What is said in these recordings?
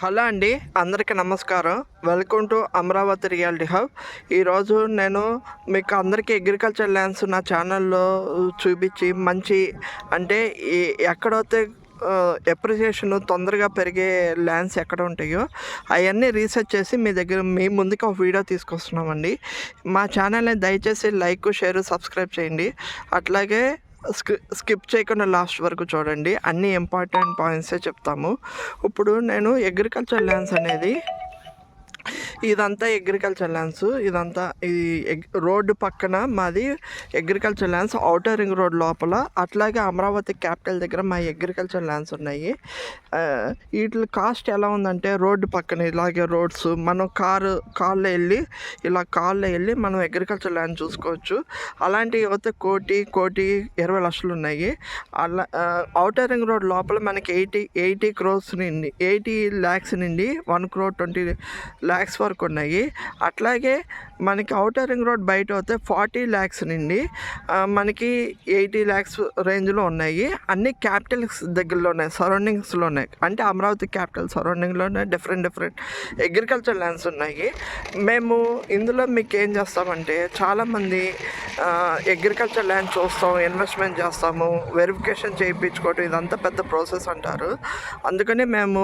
Hello అండి, అందరికీ నమస్కారం. Welcome to Amaravati reality hub. ఈరోజు నేను మీకు అందరికీ అగ్రికల్చర్ ల్యాండ్స్ నా ఛానల్లో చూపించి మంచి అంటే ఎక్కడైతే ఎప్రిసియేషన్ తొందరగా పెరిగే ల్యాండ్స్ ఎక్కడ ఉంటాయో అవన్నీ రీసెర్చ్ చేసి మీ ముందుకు ఒక వీడియో తీసుకొస్తున్నామండి. మా ఛానల్ని దయచేసి లైక్, షేర్, సబ్స్క్రైబ్ చేయండి. అట్లాగే స్కిప్ చేయకుండా లాస్ట్ వరకు చూడండి. అన్ని ఇంపార్టెంట్ పాయింట్సే చెప్తాము. ఇప్పుడు నేను అగ్రికల్చర్ ల్యాండ్స్ అనేది ఇదంతా అగ్రికల్చర్ ల్యాండ్స్. ఇదంతా రోడ్డు పక్కన మాది agriculture lands, outer ring road లోపల. అట్లాగే అమరావతి క్యాపిటల్ దగ్గర మా అగ్రికల్చర్ ల్యాండ్స్ ఉన్నాయి. వీటి కాస్ట్ ఎలా ఉందంటే, రోడ్డు పక్కన ఇలాగే రోడ్స్, మనం కార్లో వెళ్ళి మనం అగ్రికల్చర్ ల్యాండ్ చూసుకోవచ్చు. అలాంటివి అయితే కోటి 20 లక్షలు ఉన్నాయి. అలా ఔటర్ రింగ్ రోడ్ లోపల మనకి 80 crores నుండి 80 lakhs నుండి 1 crore 20 lakhs వరకు ఉన్నాయి. అట్లాగే మనకి ఔటర్ రింగ్ రోడ్ బయట అయితే 40 lakhs నుండి మనకి 80 lakhs రేంజ్లో ఉన్నాయి. అన్ని క్యాపిటల్స్ దగ్గరలోనే, సరౌండింగ్స్లో ఉన్నాయి. అంటే అమరావతి క్యాపిటల్ సరౌండింగ్లోనే డిఫరెంట్ అగ్రికల్చర్ ల్యాండ్స్ ఉన్నాయి. మేము ఇందులో మీకు ఏం చేస్తామంటే, చాలామంది అగ్రికల్చర్ ల్యాండ్ చూస్తాం, ఇన్వెస్ట్మెంట్ చేస్తాము, వెరిఫికేషన్ చేయించుకోవటం ఇదంతా పెద్ద ప్రాసెస్ అంటారు. అందుకని మేము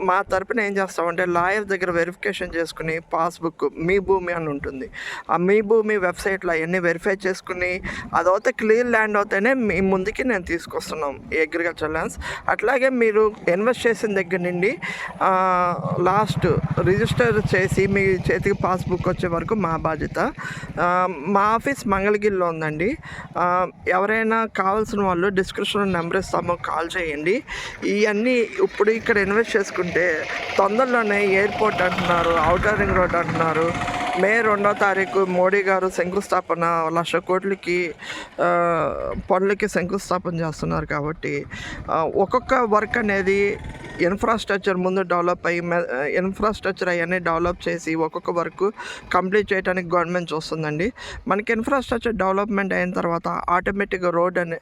మా తరపున ఏం చేస్తామంటే, లాయర్ దగ్గర వెరిఫికేషన్ చేసుకుని పాస్బుక్ మీ భూమి అని ఉంటుంది, ఆ మీ భూమి వెబ్సైట్లో అవన్నీ వెరిఫై చేసుకుని అదైతే క్లియర్ ల్యాండ్ అవుతేనే మీ ముందుకి నేను తీసుకొస్తున్నాం ఈ అగ్రికల్చర్ ల్యాండ్స్. అట్లాగే మీరు ఇన్వెస్ట్ చేసిన దగ్గర నుండి లాస్ట్ రిజిస్టర్ చేసి మీ చేతికి పాస్బుక్ వచ్చే వరకు మా బాధ్యత. మా ఆఫీస్ మంగళగిరిలో ఉందండి. ఎవరైనా కావాల్సిన వాళ్ళు డిస్క్రిప్షన్లో నెంబర్ ఇస్తాము, కాల్ చేయండి. ఇవన్నీ ఇప్పుడు ఇక్కడ ఇన్వెస్ట్ చేసుకుంటే తొందరలోనే ఎయిర్పోర్ట్ అంటున్నారు, ఔటర్ రింగ్ రోడ్ అంటున్నారు. మే 2వ తారీఖు మోడీ గారు శంకుస్థాపన 1,00,000 కోట్లకి పనులకి శంకుస్థాపన చేస్తున్నారు. కాబట్టి ఒక్కొక్క వర్క్ అనేది ఇన్ఫ్రాస్ట్రక్చర్ ముందు డెవలప్ అయ్యి ఇన్ఫ్రాస్ట్రక్చర్ అవన్నీ డెవలప్ చేసి ఒక్కొక్క వర్క్ కంప్లీట్ చేయడానికి గవర్నమెంట్ చూస్తుందండి. మనకి ఇన్ఫ్రాస్ట్రక్చర్ డెవలప్మెంట్ అయిన తర్వాత ఆటోమేటిక్గా రోడ్ అని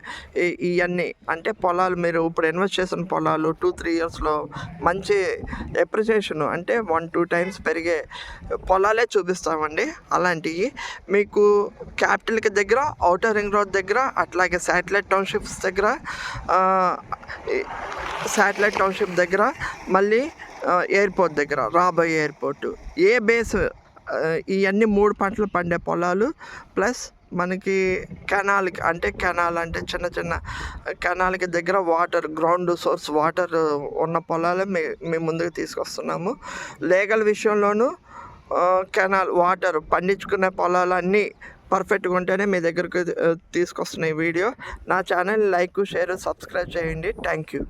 ఇవన్నీ అంటే పొలాలు, మీరు ఇప్పుడు ఇన్వెస్ట్ చేసిన పొలాలు 2-3 yearsలో మంచి ఎప్రిసియేషన్ అంటే 1-2 times పెరిగే పొలాలే చూపిస్తామండి. అలాంటివి మీకు క్యాపిటల్కి దగ్గర, ఔటర్ రింగ్ రోడ్ దగ్గర, అట్లాగే శాటిలైట్ టౌన్షిప్స్ దగ్గర, మళ్ళీ ఎయిర్పోర్ట్ దగ్గర, రాబోయే ఎయిర్పోర్టు, ఏ బేస్ ఇవన్నీ 3 పంటలు పండే పొలాలు ప్లస్ మనకి కెనాల్కి అంటే చిన్న కెనాల్కి దగ్గర వాటర్, గ్రౌండ్ సోర్స్ వాటర్ ఉన్న పొలాలే మేము ముందుకు తీసుకొస్తున్నాము. లీగల్ విషయంలోనూ కెనాల్ వాటర్ పండించుకునే పొలాలన్నీ పర్ఫెక్ట్గా ఉంటేనే మీ దగ్గరకు తీసుకొస్తున్న ఈ వీడియో. నా ఛానల్ లైక్, షేర్, సబ్స్క్రైబ్ చేయండి. Thank you.